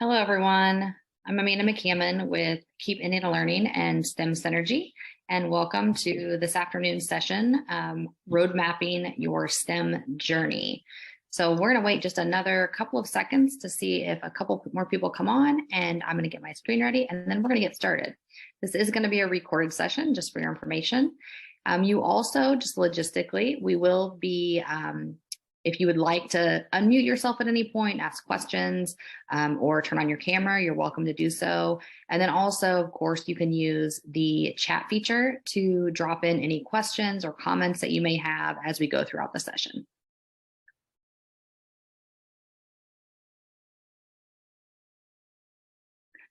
Hello, everyone. I'm Amanda McCammon with Keep Indiana Learning and STEM Synergy, and welcome to this afternoon session, Road Mapping Your STEM Journey. So we're going to wait just another couple of seconds to see if a couple more people come on, and I'm going to get my screen ready, and then we're going to get started. This is going to be a recorded session, just for your information. You also, just logistically, we will be if you would like to unmute yourself at any point, ask questions, or turn on your camera, you're welcome to do so. And then also, of course, you can use the chat feature to drop in any questions or comments that you may have as we go throughout the session.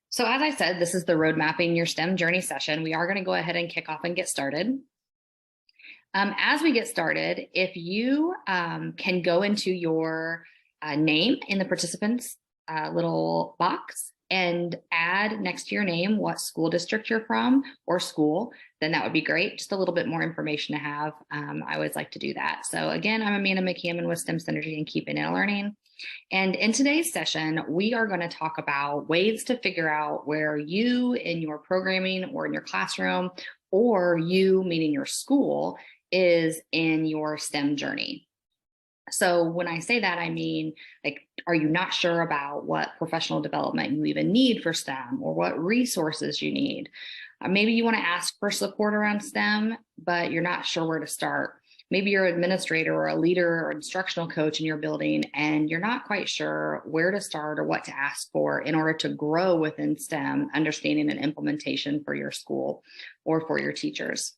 So as I said, this is the Road Mapping Your STEM Journey session. We are going to go ahead and kick off and get started. As we get started, if you can go into your name in the participants little box and add next to your name what school district you're from or school, then that would be great. Just a little bit more information to have. I always like to do that. So again, I'm Amanda McCammon with STEM Synergy and Keep Indiana Learning. And in today's session, we are going to talk about ways to figure out where you in your programming or in your classroom, or you, meaning your school, is in your STEM journey. So when I say that, I mean, like, are you not sure about what professional development you even need for STEM or what resources you need? Maybe you want to ask for support around STEM, but you're not sure where to start. Maybe you're an administrator or a leader or instructional coach in your building, and you're not quite sure where to start or what to ask for in order to grow within STEM, understanding and implementation for your school or for your teachers.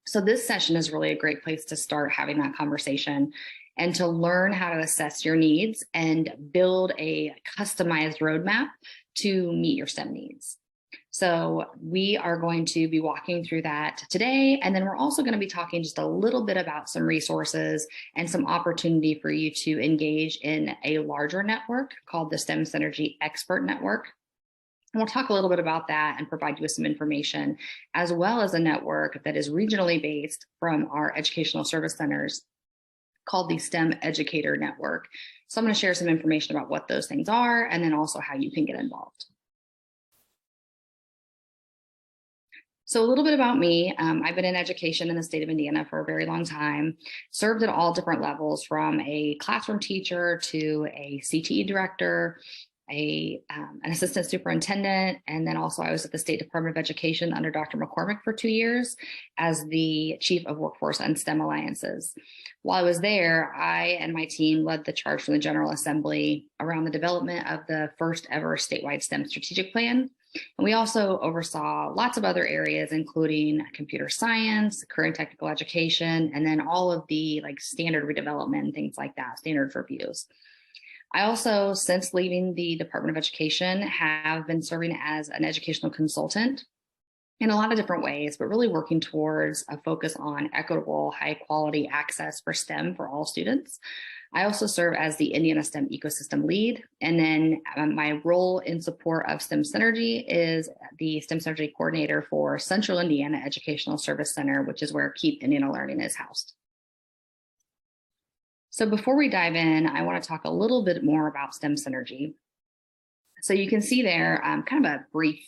So this session is really a great place to start having that conversation and to learn how to assess your needs and build a customized roadmap to meet your STEM needs. So we are going to be walking through that today. And then we're also going to be talking just a little bit about some resources and some opportunity for you to engage in a larger network called the STEM Synergy Expert Network. And we'll talk a little bit about that and provide you with some information, as well as a network that is regionally based from our educational service centers called the STEM Educator Network. So I'm going to share some information about what those things are and then also how you can get involved. So a little bit about me. I've been in education in the state of Indiana for a very long time, served at all different levels, from a classroom teacher to a CTE director, an assistant superintendent, and then also I was at the State Department of Education under Dr. McCormick for 2 years as the Chief of Workforce and STEM Alliances. While I was there, I and my team led the charge from the General Assembly around the development of the first ever statewide STEM strategic plan. And we also oversaw lots of other areas, including computer science, career and technical education, and then all of the standard redevelopment and things like that, standard reviews. I also, since leaving the Department of Education, have been serving as an educational consultant in a lot of different ways, but really working towards a focus on equitable, high quality access for STEM for all students. I also serve as the Indiana STEM Ecosystem Lead. And then my role in support of STEM Synergy is the STEM Synergy Coordinator for Central Indiana Educational Service Center, which is where Keep Indiana Learning is housed. So before we dive in, I want to talk a little bit more about STEM Synergy. So you can see there kind of a brief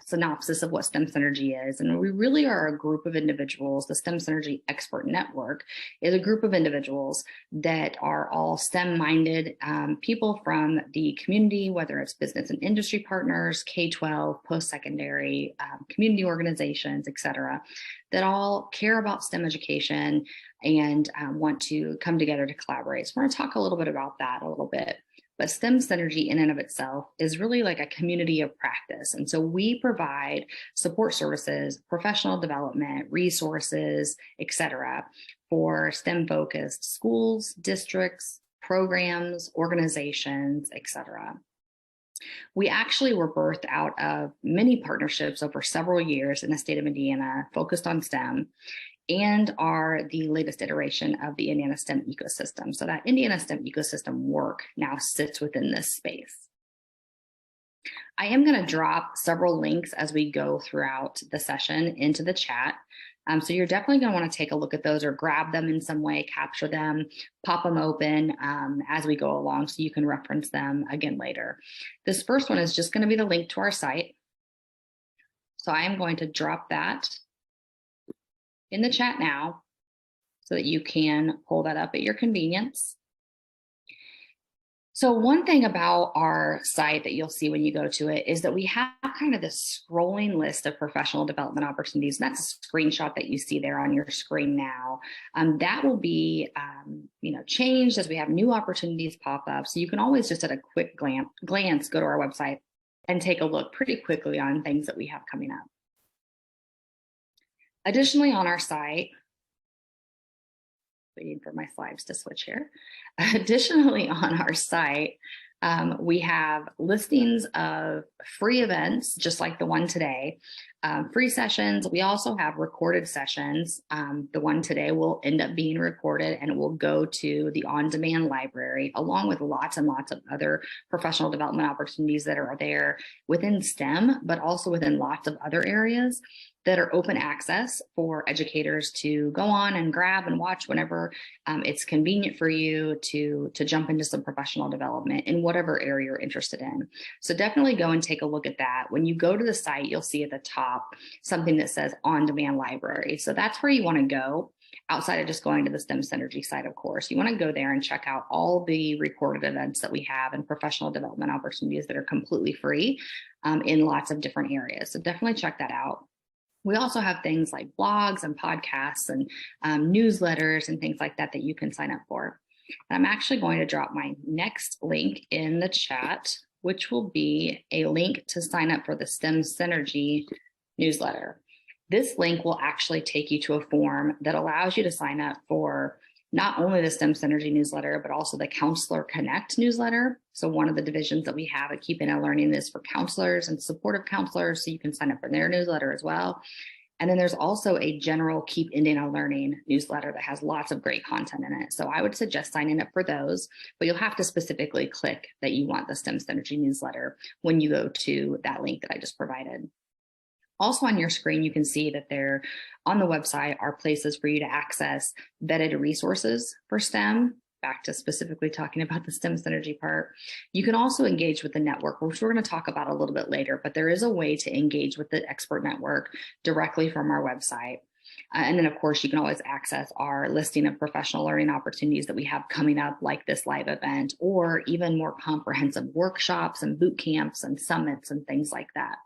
synopsis of what STEM Synergy is. And we really are a group of individuals. The STEM Synergy Expert Network is a group of individuals that are all STEM-minded people from the community, whether it's business and industry partners, K-12, post-secondary, community organizations, et cetera, that all care about STEM education and want to come together to collaborate. So we're going to talk a little bit about that a little bit. But STEM Synergy in and of itself is really like a community of practice. And so we provide support services, professional development, resources, et cetera, for STEM-focused schools, districts, programs, organizations, et cetera. We actually were birthed out of many partnerships over several years in the state of Indiana focused on STEM, and are the latest iteration of the Indiana STEM ecosystem. So that Indiana STEM ecosystem work now sits within this space. I am going to drop several links as we go throughout the session into the chat. So you're definitely going to want to take a look at those or grab them in some way, capture them, pop them open as we go along so you can reference them again later. This first one is just going to be the link to our site. So I am going to drop that in the chat now so that you can pull that up at your convenience. So one thing about our site that you'll see when you go to it is that we have kind of this scrolling list of professional development opportunities. And that's a screenshot that you see there on your screen now. That will be changed as we have new opportunities pop up. So you can always just at a quick glance go to our website and take a look pretty quickly on things that we have coming up. Additionally, on our site, waiting for my slides to switch here. Additionally, on our site, we have listings of free events, just like the one today, free sessions. We also have recorded sessions. The one today will end up being recorded and it will go to the on-demand library, along with lots and lots of other professional development opportunities that are there within STEM, but also within lots of other areas that are open access for educators to go on and grab and watch whenever it's convenient for you to jump into some professional development in whatever area you're interested in. So definitely go and take a look at that. When you go to the site, you'll see at the top something that says on-demand library. So that's where you want to go outside of just going to the STEM Synergy site, of course. You want to go there and check out all the recorded events that we have and professional development opportunities that are completely free in lots of different areas. So definitely check that out. We also have things like blogs and podcasts and newsletters and things like that that you can sign up for. And I'm actually going to drop my next link in the chat, which will be a link to sign up for the STEM Synergy newsletter. This link will actually take you to a form that allows you to sign up for not only the STEM Synergy newsletter, but also the Counselor Connect newsletter. So one of the divisions that we have at Keep Indiana Learning is for counselors and supportive counselors. So you can sign up for their newsletter as well. And then there's also a general Keep Indiana Learning newsletter that has lots of great content in it. So I would suggest signing up for those, but you'll have to specifically click that you want the STEM Synergy newsletter when you go to that link that I just provided. Also on your screen, you can see that there on the website are places for you to access vetted resources for STEM, back to specifically talking about the STEM Synergy part. You can also engage with the network, which we're going to talk about a little bit later, but there is a way to engage with the expert network directly from our website. And then, of course, you can always access our listing of professional learning opportunities that we have coming up, like this live event, or even more comprehensive workshops and boot camps and summits and things like that.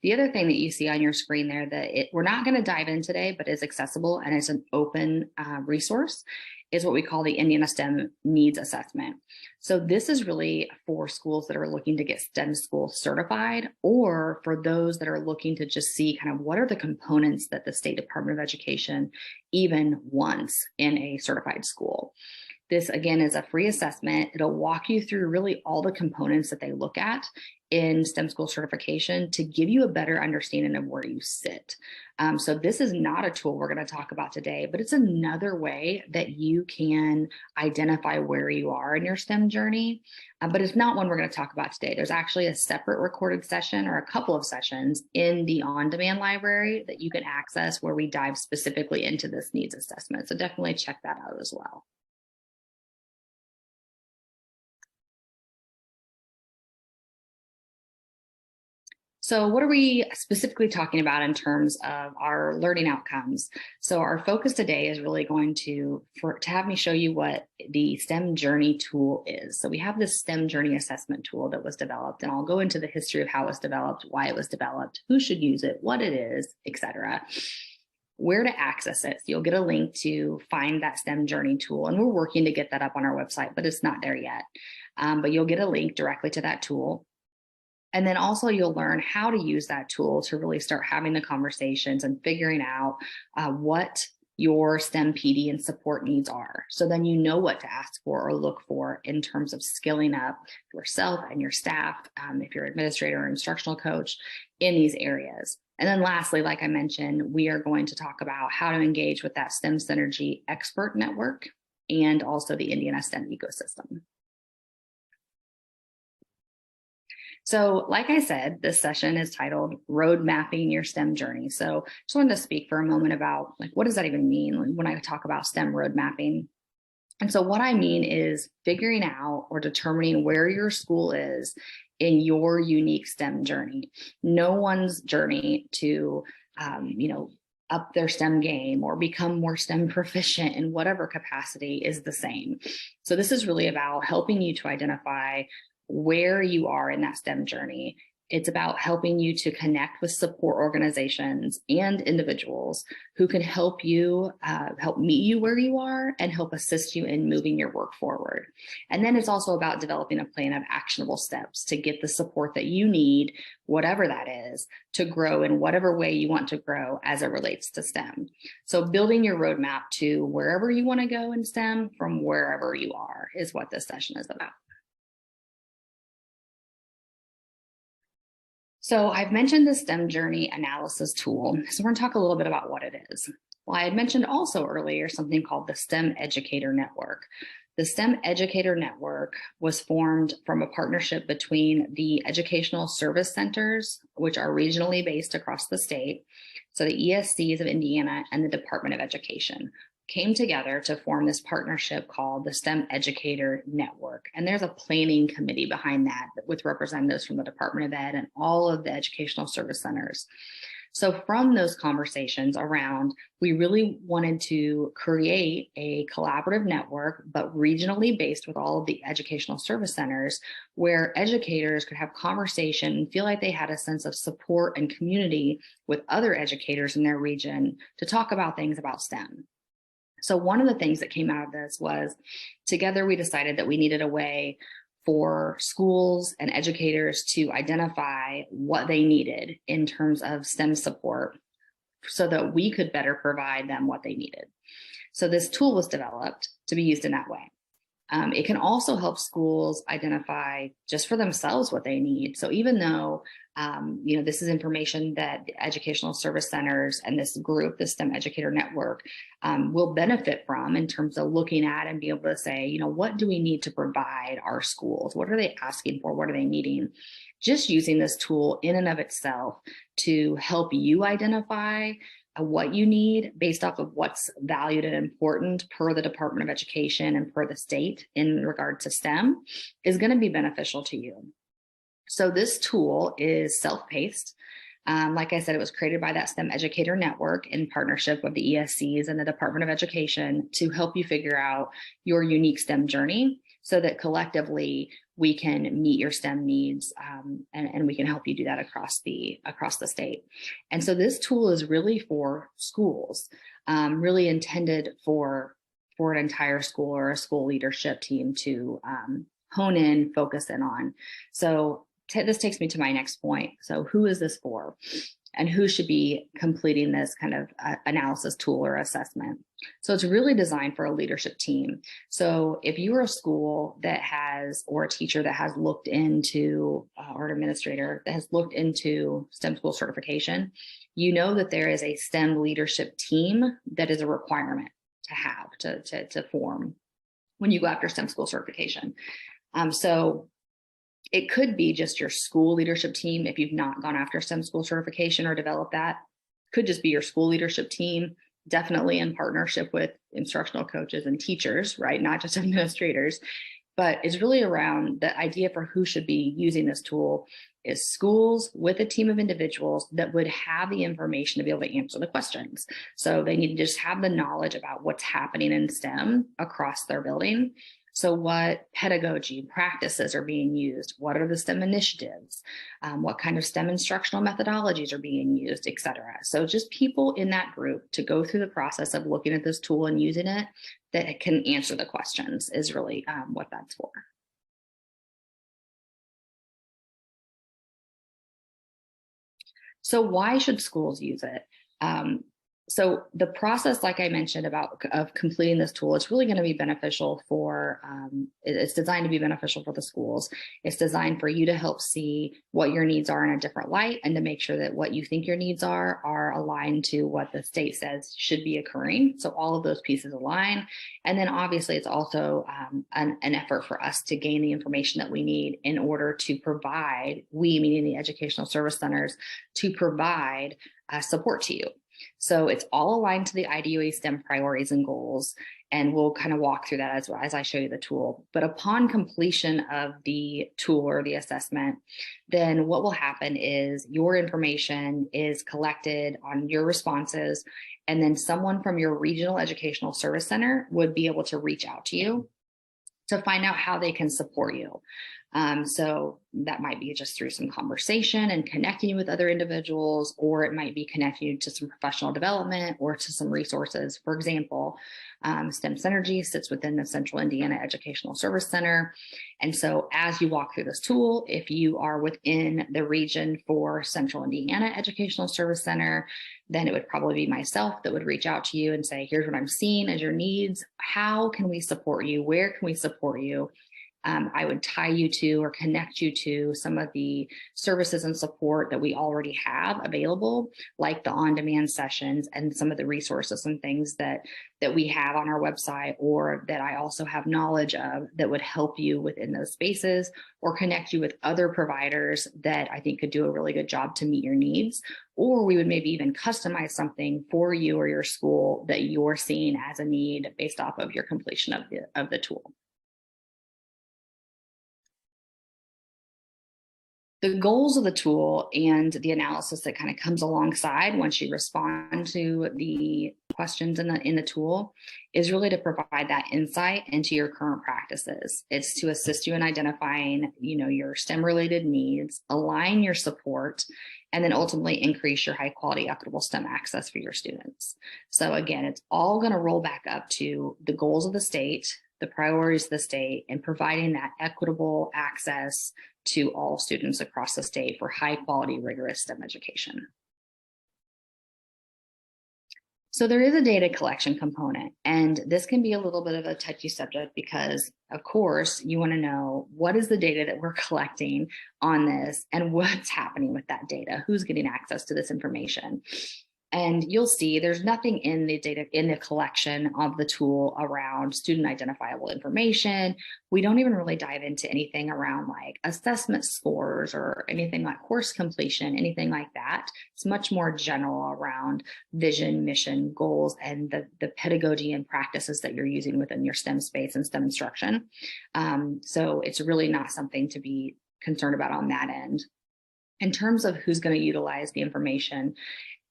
The other thing that you see on your screen there that we're not going to dive in today, but is accessible and is an open resource, is what we call the Indiana STEM Needs Assessment. So this is really for schools that are looking to get STEM school certified, or for those that are looking to just see kind of what are the components that the State Department of Education even wants in a certified school. This, again, is a free assessment. It'll walk you through really all the components that they look at in STEM school certification to give you a better understanding of where you sit. So this is not a tool we're going to talk about today, but it's another way that you can identify where you are in your STEM journey. But it's not one we're going to talk about today. There's actually a separate recorded session or a couple of sessions in the on-demand library that you can access where we dive specifically into this needs assessment. So definitely check that out as well. So what are we specifically talking about in terms of our learning outcomes? So our focus today is really going to have me show you what the STEM Journey tool is. So we have this STEM Journey assessment tool that was developed, and I'll go into the history of how it was developed, why it was developed, who should use it, what it is, etc. Where to access it. So you'll get a link to find that STEM Journey tool, and we're working to get that up on our website, but it's not there yet. But you'll get a link directly to that tool. And then also you'll learn how to use that tool to really start having the conversations and figuring out what your STEM PD and support needs are. So then you know what to ask for or look for in terms of skilling up yourself and your staff, if you're an administrator or instructional coach, in these areas. And then lastly, like I mentioned, we are going to talk about how to engage with that STEM Synergy expert network and also the Indiana STEM ecosystem. So, like I said, this session is titled Road Mapping Your STEM Journey. So just wanted to speak for a moment about like, what does that even mean when I talk about STEM road mapping? And so what I mean is figuring out or determining where your school is in your unique STEM journey. No one's journey to, up their STEM game or become more STEM proficient in whatever capacity is the same. So this is really about helping you to identify where you are in that STEM journey. It's about helping you to connect with support organizations and individuals who can help you, help meet you where you are and help assist you in moving your work forward. And then it's also about developing a plan of actionable steps to get the support that you need, whatever that is, to grow in whatever way you want to grow as it relates to STEM. So building your roadmap to wherever you want to go in STEM from wherever you are is what this session is about. So I've mentioned the STEM journey analysis tool. So we're going to talk a little bit about what it is. Well, I had mentioned also earlier something called the STEM Educator Network. The STEM Educator Network was formed from a partnership between the educational service centers, which are regionally based across the state, so the ESCs of Indiana and the Department of Education came together to form this partnership called the STEM Educator Network. And there's a planning committee behind that with representatives from the Department of Ed and all of the educational service centers. So from those conversations around, we really wanted to create a collaborative network, but regionally based with all of the educational service centers, where educators could have conversation and feel like they had a sense of support and community with other educators in their region to talk about things about STEM. So one of the things that came out of this was together we decided that we needed a way for schools and educators to identify what they needed in terms of STEM support so that we could better provide them what they needed. So this tool was developed to be used in that way. It can also help schools identify just for themselves what they need. So even though this is information that the educational service centers and this group, the STEM Educator Network, will benefit from in terms of looking at and be able to say, what do we need to provide our schools? What are they asking for? What are they needing? Just using this tool in and of itself to help you identify what you need based off of what's valued and important per the Department of Education and per the state in regard to STEM is going to be beneficial to you. So this tool is self-paced. Like I said, it was created by that STEM Educator Network in partnership with the ESCs and the Department of Education to help you figure out your unique STEM journey so that collectively we can meet your STEM needs and we can help you do that across the state. And so this tool is really for schools, really intended for an entire school or a school leadership team to hone in, focus in on. So this takes me to my next point. So who is this for? And who should be completing this kind of analysis tool or assessment? So it's really designed for a leadership team. So if you're a school that has, or a teacher that has looked into, or an administrator that has looked into STEM school certification, you know that there is a STEM leadership team that is a requirement to have, to form when you go after STEM school certification. So it could be just your school leadership team if you've not gone after STEM school certification or developed that. Could just be your school leadership team, definitely in partnership with instructional coaches and teachers, right? Not just administrators, but it's really around the idea for who should be using this tool is schools with a team of individuals that would have the information to be able to answer the questions. So they need to just have the knowledge about what's happening in STEM across their building. So what pedagogy practices are being used? What are the STEM initiatives? What kind of STEM instructional methodologies are being used, et cetera. So just people in that group to go through the process of looking at this tool and using it that can answer the questions is really what that's for. So why should schools use it? So the process, like I mentioned of completing this tool, it's really going to be beneficial for, it's designed to be beneficial for the schools. It's designed for you to help see what your needs are in a different light and to make sure that what you think your needs are aligned to what the state says should be occurring. So all of those pieces align. And then obviously it's also an effort for us to gain the information that we need in order to provide, we meaning the educational service centers, to provide support to you. So it's all aligned to the IDOE STEM priorities and goals, and we'll kind of walk through that as I show you the tool. But upon completion of the tool or the assessment, then what will happen is your information is collected on your responses, and then someone from your regional educational service center would be able to reach out to you to find out how they can support you. So that might be just through some conversation and connecting you with other individuals, or it might be connecting you to some professional development or to some resources. For example, STEM Synergy sits within the Central Indiana Educational Service Center. And so as you walk through this tool, if you are within the region for Central Indiana Educational Service Center, then it would probably be myself that would reach out to you and say, here's what I'm seeing as your needs. How can we support you? Where can we support you? I would tie you to or connect you to some of the services and support that we already have available, like the on-demand sessions and some of the resources and things that we have on our website, or that I also have knowledge of that would help you within those spaces, or connect you with other providers that I think could do a really good job to meet your needs. Or we would maybe even customize something for you or your school that you're seeing as a need based off of your completion of the tool. The goals of the tool and the analysis that kind of comes alongside once you respond to the questions in the tool is really to provide that insight into your current practices. It's to assist you in identifying, your STEM related needs, align your support, and then ultimately increase your high quality, equitable STEM access for your students. So again, it's all going to roll back up to the goals of the state, the priorities of the state, and providing that equitable access to all students across the state for high quality, rigorous STEM education. So there is a data collection component, and this can be a little bit of a touchy subject because, of course, you want to know what is the data that we're collecting on this and what's happening with that data, who's getting access to this information. And you'll see there's nothing in the data, in the collection of the tool around student identifiable information. We don't even really dive into anything around like assessment scores or anything like course completion, anything like that. It's much more general around vision, mission, goals, and the pedagogy and practices that you're using within your STEM space and STEM instruction. So it's really not something to be concerned about on that end. In terms of who's going to utilize the information,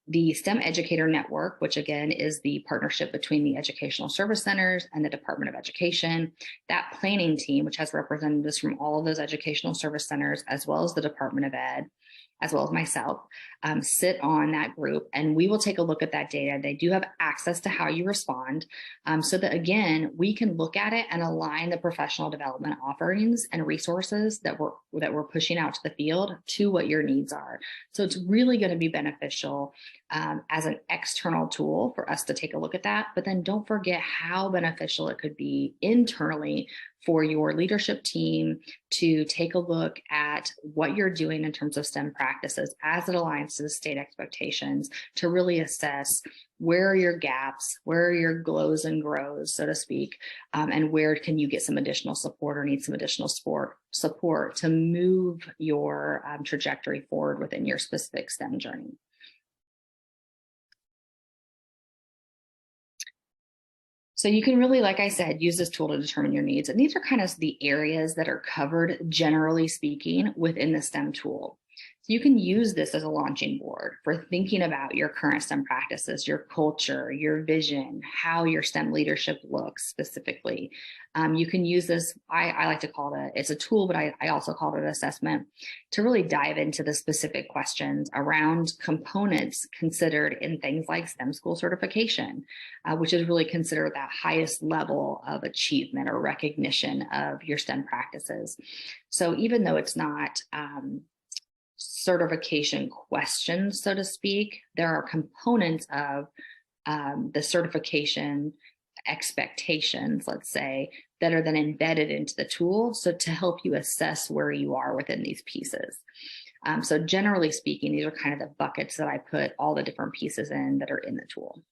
the STEM Educator Network, which again is the partnership between the educational service centers and the Department of Education, that planning team, which has representatives from all of those educational service centers, as well as the Department of Ed, as well as myself, sit on that group, and we will take a look at that data. They do have access to how you respond, so that again, we can look at it and align the professional development offerings and resources that we're pushing out to the field to what your needs are. So it's really going to be beneficial as an external tool for us to take a look at that, but then don't forget how beneficial it could be internally for your leadership team to take a look at what you're doing in terms of STEM practices as it aligns to the state expectations, to really assess where are your gaps, where are your glows and grows, so to speak, and where can you get some additional support or need some additional support to move your trajectory forward within your specific STEM journey. So you can really, like I said, use this tool to determine your needs. And these are kind of the areas that are covered, generally speaking, within the STEM tool. So you can use this as a launching board for thinking about your current STEM practices, your culture, your vision, how your STEM leadership looks specifically. You can use this, I like to call it, it's a tool, but I also call it an assessment, to really dive into the specific questions around components considered in things like STEM school certification, which is really considered that highest level of achievement or recognition of your STEM practices. So even though it's not certification questions, so to speak, there are components of the certification expectations, let's say, that are then embedded into the tool. So to help you assess where you are within these pieces. So generally speaking, these are kind of the buckets that I put all the different pieces in that are in the tool.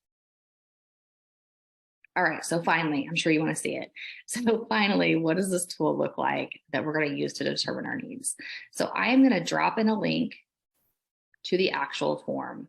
All right, so finally, I'm sure you want to see it. So finally, what does this tool look like that we're going to use to determine our needs? So I am going to drop in a link to the actual form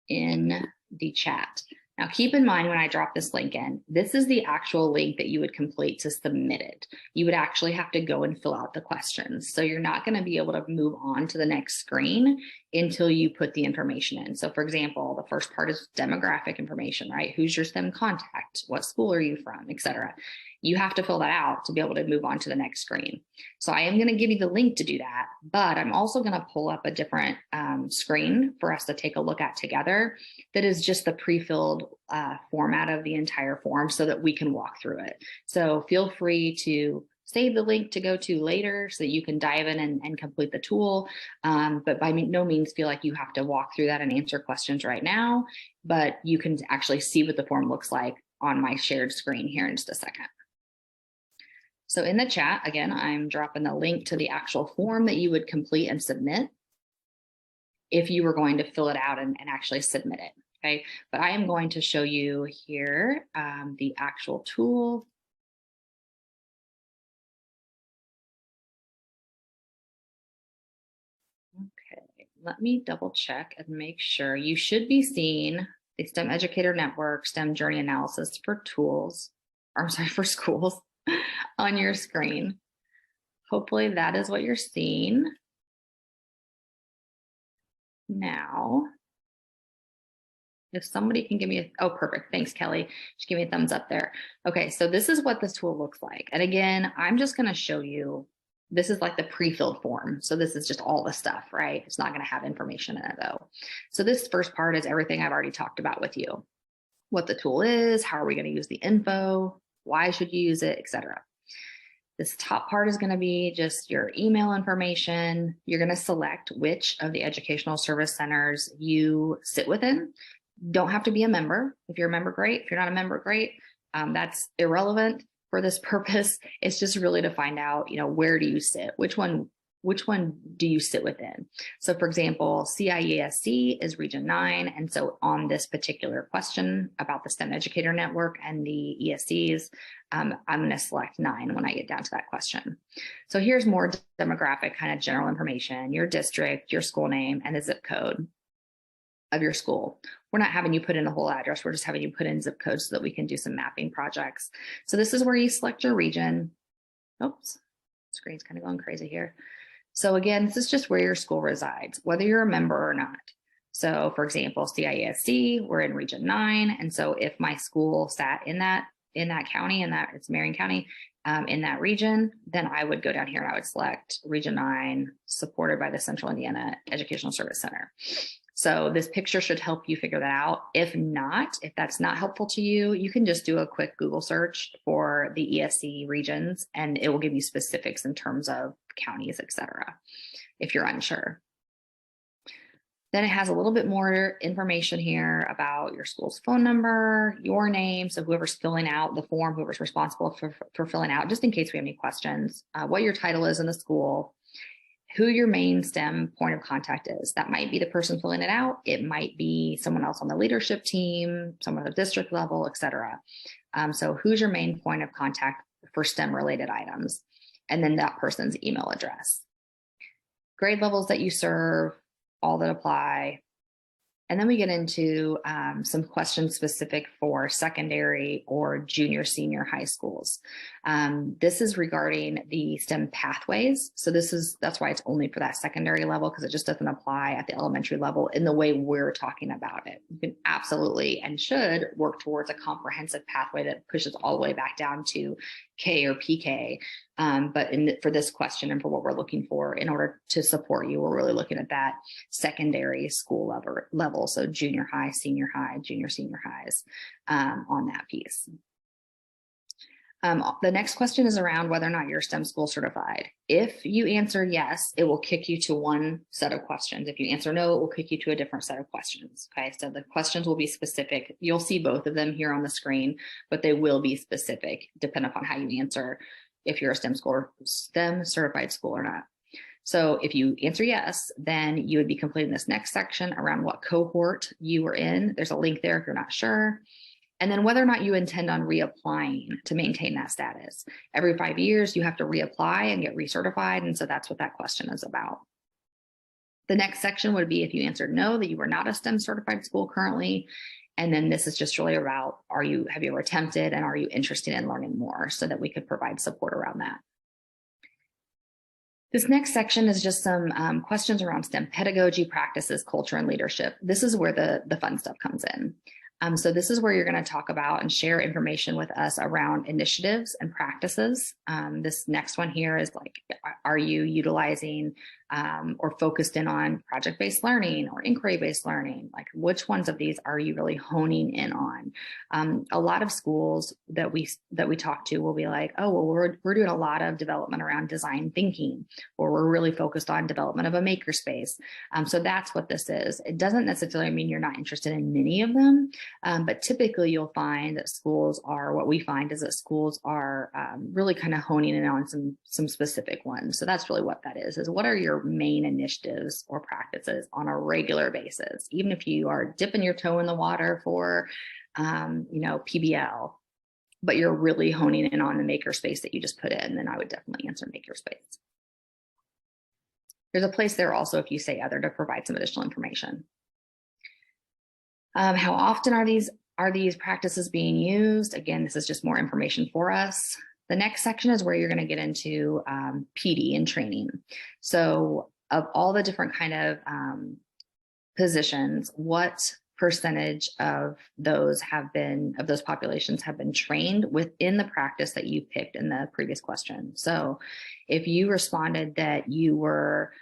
in the chat. Now, keep in mind when I drop this link in, this is the actual link that you would complete to submit it. You would actually have to go and fill out the questions. So you're not going to be able to move on to the next screen until you put the information in. So for example, the first part is demographic information, right? Who's your STEM contact? What school are you from, et cetera. You have to fill that out to be able to move on to the next screen. So I am going to give you the link to do that, but I'm also going to pull up a different screen for us to take a look at together that is just the pre-filled format of the entire form so that we can walk through it. So feel free to save the link to go to later so that you can dive in and complete the tool. But by no means feel like you have to walk through that and answer questions right now, but you can actually see what the form looks like on my shared screen here in just a second. So in the chat, again, I'm dropping the link to the actual form that you would complete and submit if you were going to fill it out and actually submit it, okay? But I am going to show you here the actual tool. Okay, let me double check and make sure. You should be seeing the STEM Educator Network, STEM Journey Analysis for tools, or I'm sorry, for schools on your screen. Hopefully that is what you're seeing. Now, if somebody can give me oh, perfect. Thanks, Kelly. Just give me a thumbs up there. Okay, so this is what this tool looks like. And again, I'm just going to show you, this is like the pre-filled form. So this is just all the stuff, right? It's not going to have information in it though. So this first part is everything I've already talked about with you. What the tool is, how are we going to use the info, why should you use it, etc. This top part is going to be just your email information. You're going to select which of the educational service centers you sit within. Don't have to be a member. If you're a member, great. If you're not a member, great. That's irrelevant for this purpose. It's just really to find out, where do you sit? Which one do you sit within? So for example, CIESC is Region 9. And so on this particular question about the STEM Educator Network and the ESCs, I'm going to select 9 when I get down to that question. So here's more demographic kind of general information, your district, your school name, and the zip code of your school. We're not having you put in a whole address. We're just having you put in zip codes so that we can do some mapping projects. So this is where you select your region. Oops, screen's kind of going crazy here. So again, this is just where your school resides, whether you're a member or not. So for example, CIESC, we're in Region 9. And so if my school sat in that county, it's Marion County, in that region, then I would go down here and I would select Region 9, supported by the Central Indiana Educational Service Center. So this picture should help you figure that out. If not, if that's not helpful to you, you can just do a quick Google search for the ESC regions and it will give you specifics in terms of counties, et cetera, if you're unsure. Then it has a little bit more information here about your school's phone number, your name. So whoever's filling out the form, whoever's responsible for filling out, just in case we have any questions, what your title is in the school, who your main STEM point of contact is. That might be the person filling it out. It might be someone else on the leadership team, someone at the district level, et cetera. So who's your main point of contact for STEM related items? And then that person's email address. Grade levels that you serve, all that apply. And then we get into some questions specific for secondary or junior, senior high schools. This is regarding the STEM pathways. So that's why it's only for that secondary level, because it just doesn't apply at the elementary level in the way we're talking about it. You can absolutely and should work towards a comprehensive pathway that pushes all the way back down to K or PK. But for this question and for what we're looking for in order to support you, we're really looking at that secondary school level. So junior high, senior high, junior, senior highs on that piece. The next question is around whether or not you're STEM school certified. If you answer yes, it will kick you to one set of questions. If you answer no, it will kick you to a different set of questions. Okay, so the questions will be specific. You'll see both of them here on the screen, but they will be specific depending upon how you answer if you're a STEM certified school or not. So if you answer yes, then you would be completing this next section around what cohort you were in. There's a link there if you're not sure. And then whether or not you intend on reapplying to maintain that status. Every 5 years, you have to reapply and get recertified. And so that's what that question is about. The next section would be if you answered no, that you were not a STEM certified school currently. And then this is just really about, have you ever attempted and are you interested in learning more, so that we could provide support around that. This next section is just some questions around STEM pedagogy, practices, culture, and leadership. This is where the fun stuff comes in. So this is where you're going to talk about and share information with us around initiatives and practices. This next one here is like, are you utilizing or focused in on project-based learning or inquiry-based learning? Like, which ones of these are you really honing in on? A lot of schools that we talk to will be like, oh, well, we're doing a lot of development around design thinking, or we're really focused on development of a makerspace. So that's what this is. It doesn't necessarily mean you're not interested in many of them. But typically you'll find that schools are, what we find is that schools are really kind of honing in on some specific ones. So that's really what that is what are your main initiatives or practices on a regular basis? Even if you are dipping your toe in the water for, PBL, but you're really honing in on the makerspace that you just put in, then I would definitely answer makerspace. There's a place there also if you say other to provide some additional information. How often are these practices being used? Again, this is just more information for us. The next section is where you're going to get into PD and training. So of all the different kind of positions, what percentage of those populations have been trained within the practice that you picked in the previous question? So if you responded that you were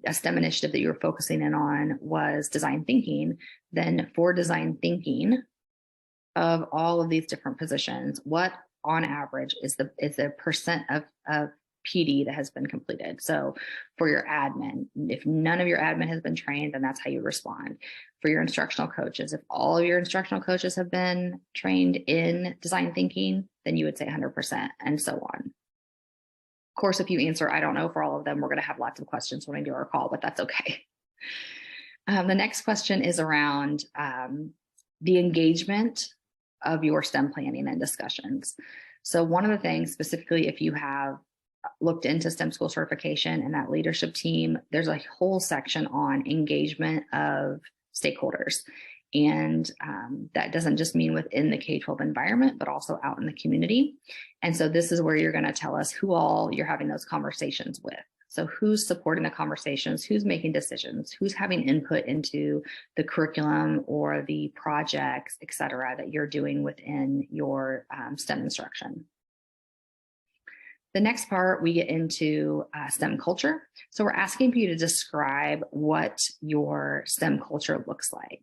a STEM initiative that you were focusing in on was design thinking, then for design thinking of all of these different positions, what on average is the percent of PD that has been completed? So for your admin, if none of your admin has been trained, then that's how you respond. For your instructional coaches, if all of your instructional coaches have been trained in design thinking, then you would say 100%, and so on. Of course, if you answer, I don't know, for all of them, we're going to have lots of questions when we do our call, but that's okay. The next question is around the engagement of your STEM planning and discussions. So one of the things, specifically, if you have looked into STEM school certification and that leadership team, there's a whole section on engagement of stakeholders. And that doesn't just mean within the K-12 environment, but also out in the community. And so this is where you're going to tell us who all you're having those conversations with. So who's supporting the conversations, who's making decisions, who's having input into the curriculum or the projects, et cetera, that you're doing within your STEM instruction. The next part, we get into STEM culture. So we're asking for you to describe what your STEM culture looks like.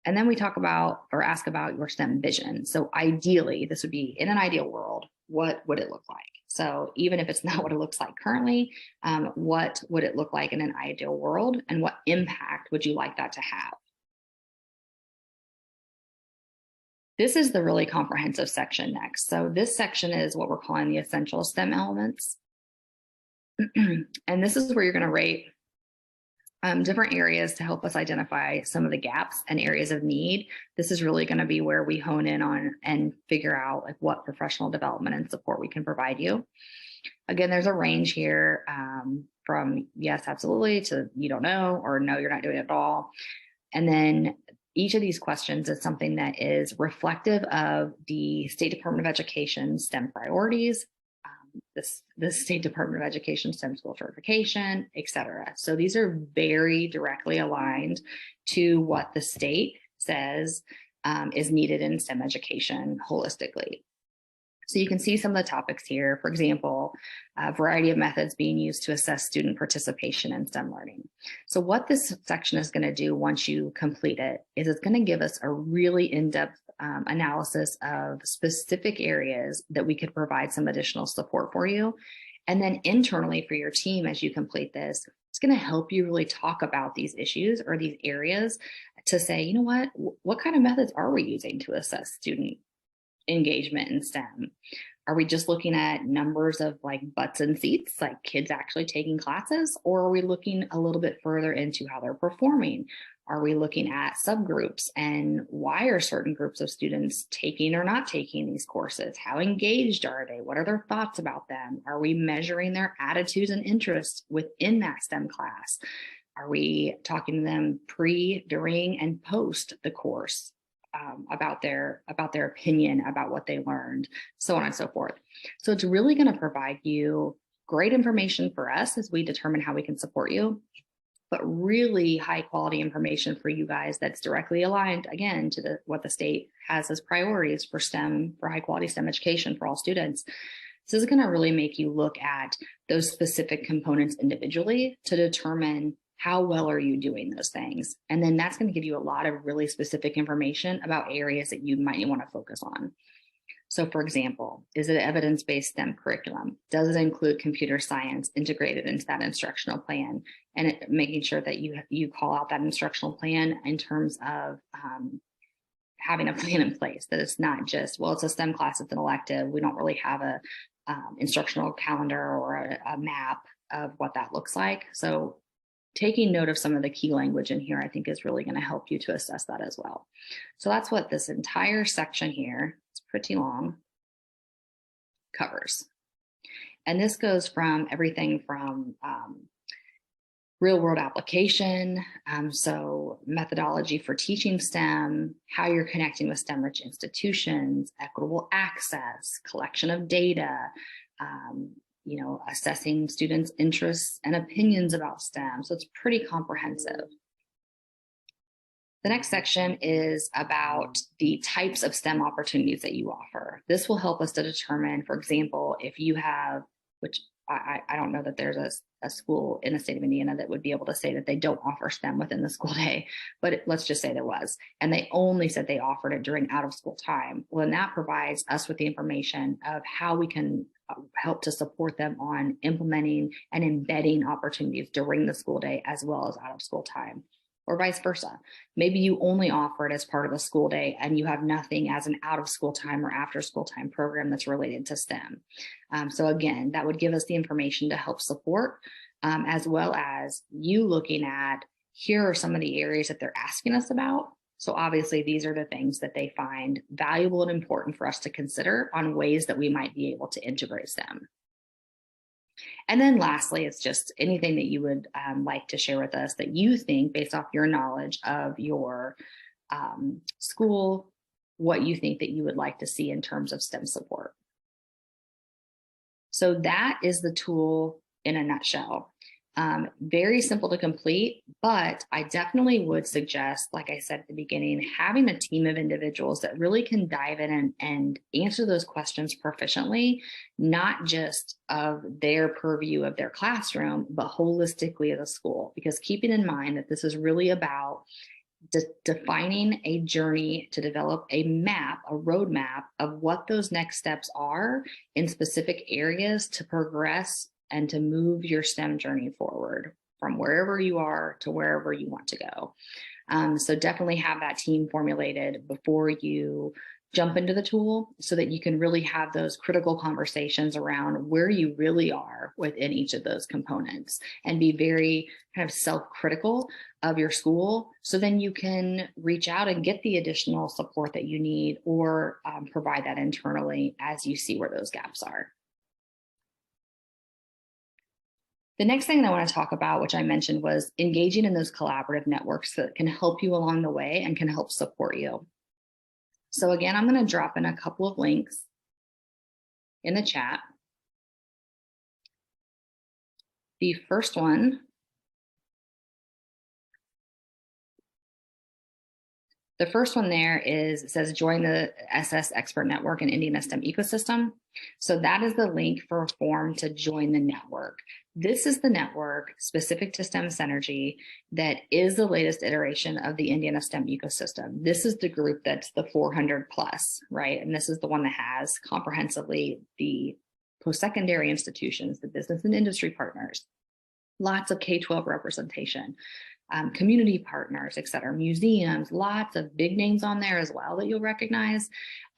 And then we talk about or ask about your STEM vision. So ideally, this would be in an ideal world, what would it look like? So even if it's not what it looks like currently, what would it look like in an ideal world? And what impact would you like that to have? This is the really comprehensive section next. So this section is what we're calling the essential STEM elements. And this is where you're going to rate different areas to help us identify some of the gaps and areas of need. This is really going to be where we hone in on and figure out like what professional development and support we can provide you. Again, there's a range here from yes, absolutely, to you don't know, or no, you're not doing it at all. And then each of these questions is something that is reflective of the State Department of Education STEM priorities, the State Department of Education STEM school certification, et cetera. So these are very directly aligned to what the state says is needed in STEM education holistically. So you can see some of the topics here. For example, a variety of methods being used to assess student participation in STEM learning. So what this section is going to do once you complete it is it's going to give us a really in-depth analysis of specific areas that we could provide some additional support for you. And then internally for your team, as you complete this, it's going to help you really talk about these issues or these areas to say, you know what kind of methods are we using to assess student engagement in STEM? Are we just looking at numbers of like butts and seats, like kids actually taking classes? Or are we looking a little bit further into how they're performing? Are we looking at subgroups and why are certain groups of students taking or not taking these courses? How engaged are they? What are their thoughts about them? Are we measuring their attitudes and interests within that STEM class? Are we talking to them pre, during, and post the course about their opinion about what they learned, so on and so forth? So it's really going to provide you great information for us as we determine how we can support you, but really high quality information for you guys that's directly aligned, again, to what the state has as priorities for STEM, for high quality STEM education for all students. This is going to really make you look at those specific components individually to determine how well are you doing those things. And then that's going to give you a lot of really specific information about areas that you might want to focus on. So for example, is it an evidence-based STEM curriculum? Does it include computer science integrated into that instructional plan? And making sure that you call out that instructional plan in terms of having a plan in place, that it's not just, well, it's a STEM class, it's an elective. We don't really have a instructional calendar or a map of what that looks like. So taking note of some of the key language in here, I think is really going to help you to assess that as well. So that's what this entire section here, it's pretty long, covers. And this goes from everything from real world application, so methodology for teaching STEM, how you're connecting with STEM-rich institutions, equitable access, collection of data, assessing students' interests and opinions about STEM. So it's pretty comprehensive. The next section is about the types of STEM opportunities that you offer. This will help us to determine, for example, if you have, which I don't know that there's a school in the state of Indiana that would be able to say that they don't offer STEM within the school day, but let's just say there was, and they only said they offered it during out of school time. Well, then that provides us with the information of how we can help to support them on implementing and embedding opportunities during the school day as well as out of school time. Or vice versa. Maybe you only offer it as part of a school day and you have nothing as an out of school time or after school time program that's related to STEM. So again, that would give us the information to help support, as well as you looking at, here are some of the areas that they're asking us about. So obviously these are the things that they find valuable and important for us to consider on ways that we might be able to integrate STEM. And then lastly, it's just anything that you would like to share with us that you think, based off your knowledge of your school, what you think that you would like to see in terms of STEM support. So that is the tool in a nutshell. Very simple to complete, but I definitely would suggest, like I said at the beginning, having a team of individuals that really can dive in and answer those questions proficiently, not just of their purview of their classroom, but holistically as a school. Because keeping in mind that this is really about defining a journey to develop a map, a roadmap of what those next steps are in specific areas to progress and to move your STEM journey forward from wherever you are to wherever you want to go. So definitely have that team formulated before you jump into the tool so that you can really have those critical conversations around where you really are within each of those components and be very kind of self-critical of your school. So then you can reach out and get the additional support that you need or provide that internally as you see where those gaps are. The next thing that I want to talk about, which I mentioned, was engaging in those collaborative networks that can help you along the way and can help support you. So again, I'm going to drop in a couple of links in the chat. The first one The first one there is, it says join the SS Expert Network and Indiana STEM Ecosystem. So that is the link for a form to join the network. This is the network specific to STEM Synergy that is the latest iteration of the Indiana STEM ecosystem. This is the group that's the 400 plus, right? And this is the one that has comprehensively the post-secondary institutions, the business and industry partners, lots of K-12 representation, community partners, et cetera, museums, lots of big names on there as well that you'll recognize.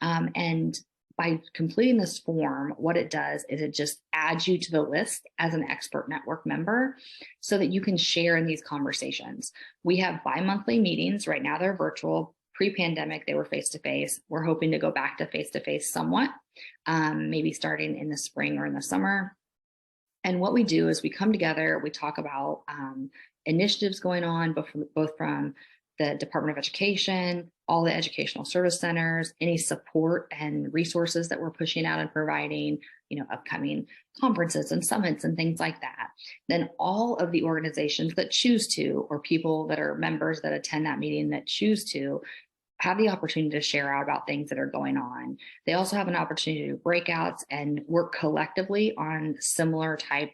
And by completing this form, what it does is it just adds you to the list as an expert network member so that you can share in these conversations. We have bi-monthly meetings. Right now they're virtual. Pre-pandemic, they were face-to-face. We're hoping to go back to face-to-face somewhat, maybe starting in the spring or in the summer. And what we do is we come together, we talk about initiatives going on, both from the Department of Education, all the educational service centers, any support and resources that we're pushing out and providing, upcoming conferences and summits and things like that. Then all of the organizations that choose to, or people that are members that attend that meeting that choose to, have the opportunity to share out about things that are going on. They also have an opportunity to do breakouts and work collectively on similar type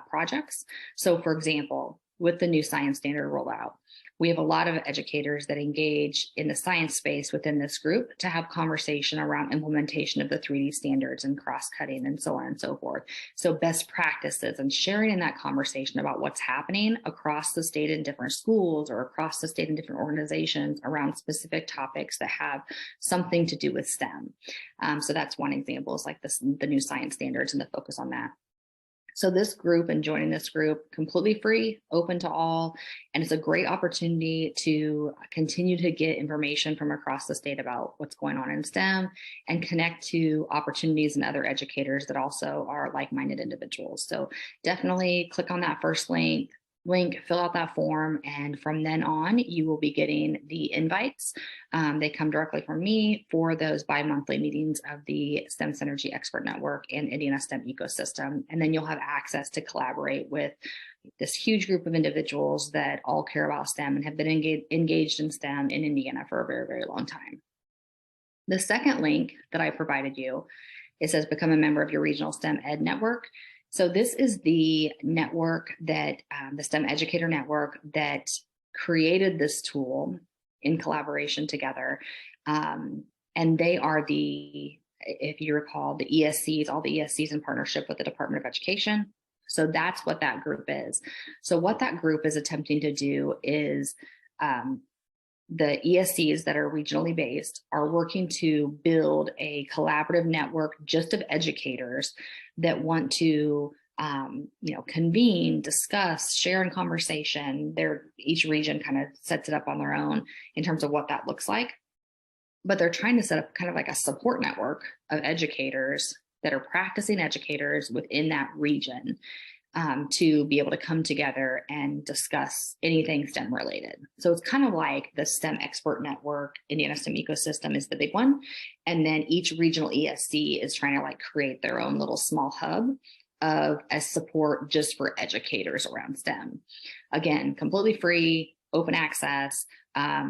projects. So for example, with the new science standard rollout, we have a lot of educators that engage in the science space within this group to have conversation around implementation of the 3D standards and cross-cutting and so on and so forth. So best practices and sharing in that conversation about what's happening across the state in different schools or across the state in different organizations around specific topics that have something to do with STEM. So that's one example, is like the new science standards and the focus on that. So this group and joining this group, completely free, open to all, and it's a great opportunity to continue to get information from across the state about what's going on in STEM and connect to opportunities and other educators that also are like-minded individuals. So definitely click on that first link, fill out that form, and from then on, you will be getting the invites. They come directly from me for those bi-monthly meetings of the STEM Synergy Expert Network and Indiana STEM Ecosystem. And then you'll have access to collaborate with this huge group of individuals that all care about STEM and have been engaged in STEM in Indiana for a very, very long time. The second link that I provided you, it says become a member of your regional STEM Ed network. So this is the network that, the STEM Educator Network, that created this tool in collaboration together. And they are if you recall, the ESCs, all the ESCs in partnership with the Department of Education. So that's what that group is. So what that group is attempting to do is the ESCs that are regionally based are working to build a collaborative network just of educators that want to convene, discuss, share in conversation. Each region kind of sets it up on their own in terms of what that looks like. But they're trying to set up kind of like a support network of educators that are practicing educators within that region, to be able to come together and discuss anything STEM related. So it's kind of like the STEM Expert Network, Indiana STEM Ecosystem is the big one. And then each regional ESC is trying to create their own little small hub of a support just for educators around STEM. Again, completely free, open access.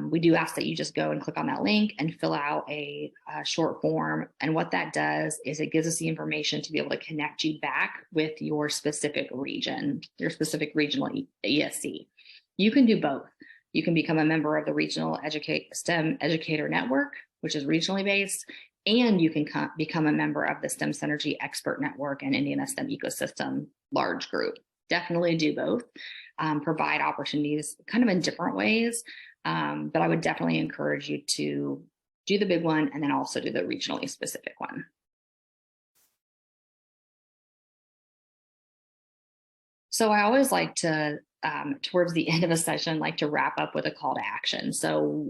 We do ask that you just go and click on that link and fill out a short form. And what that does is it gives us the information to be able to connect you back with your specific region, your specific regional ESC. You can do both. You can become a member of the Regional STEM Educator Network, which is regionally based, and you can become a member of the STEM Synergy Expert Network and Indiana STEM Ecosystem large group. Definitely do both. Provide opportunities kind of in different ways. But I would definitely encourage you to do the big one and then also do the regionally specific one. So I always like to, towards the end of a session, like to wrap up with a call to action. So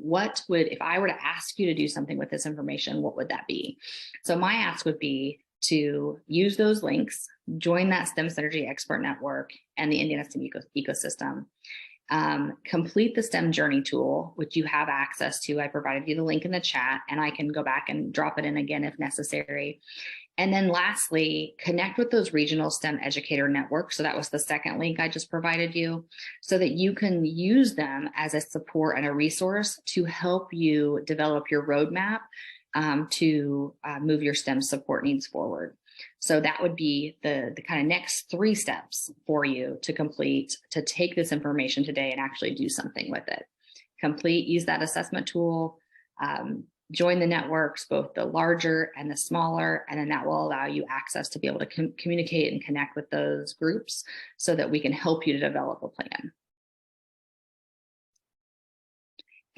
if I were to ask you to do something with this information, what would that be? So my ask would be to use those links, join that STEM Synergy Expert Network and the Indiana STEM Ecosystem. Complete the STEM Journey tool, which you have access to. I provided you the link in the chat, and I can go back and drop it in again if necessary. And then lastly, connect with those regional STEM educator networks. So that was the second link I just provided you, so that you can use them as a support and a resource to help you develop your roadmap to move your STEM support needs forward. So that would be the kind of next 3 steps for you to complete, to take this information today and actually do something with it. Use that assessment tool, join the networks, both the larger and the smaller, and then that will allow you access to be able to communicate and connect with those groups so that we can help you to develop a plan.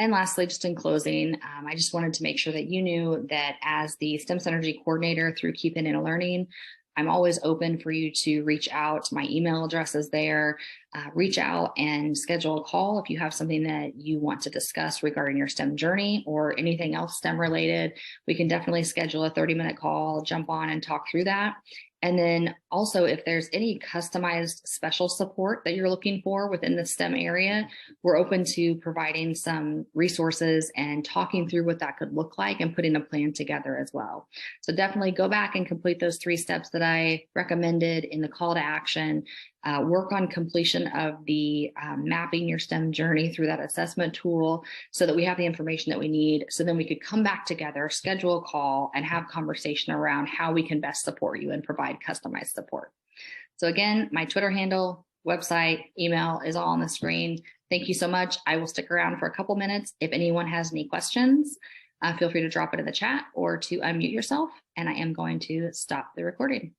And lastly, just in closing, I just wanted to make sure that you knew that as the STEM Synergy Coordinator through Keep It In Learning, I'm always open for you to reach out. My email address is there. Reach out and schedule a call if you have something that you want to discuss regarding your STEM journey or anything else STEM related. We can definitely schedule a 30-minute call, jump on and talk through that. And then also, if there's any customized special support that you're looking for within the STEM area, we're open to providing some resources and talking through what that could look like and putting a plan together as well. So definitely go back and complete those 3 steps that I recommended in the call to action. Work on completion of the mapping your STEM journey through that assessment tool so that we have the information that we need. So then we could come back together, schedule a call, and have conversation around how we can best support you and provide customized support. So again, my Twitter handle, website, email is all on the screen. Thank you so much. I will stick around for a couple minutes. If anyone has any questions, feel free to drop it in the chat or to unmute yourself, and I am going to stop the recording.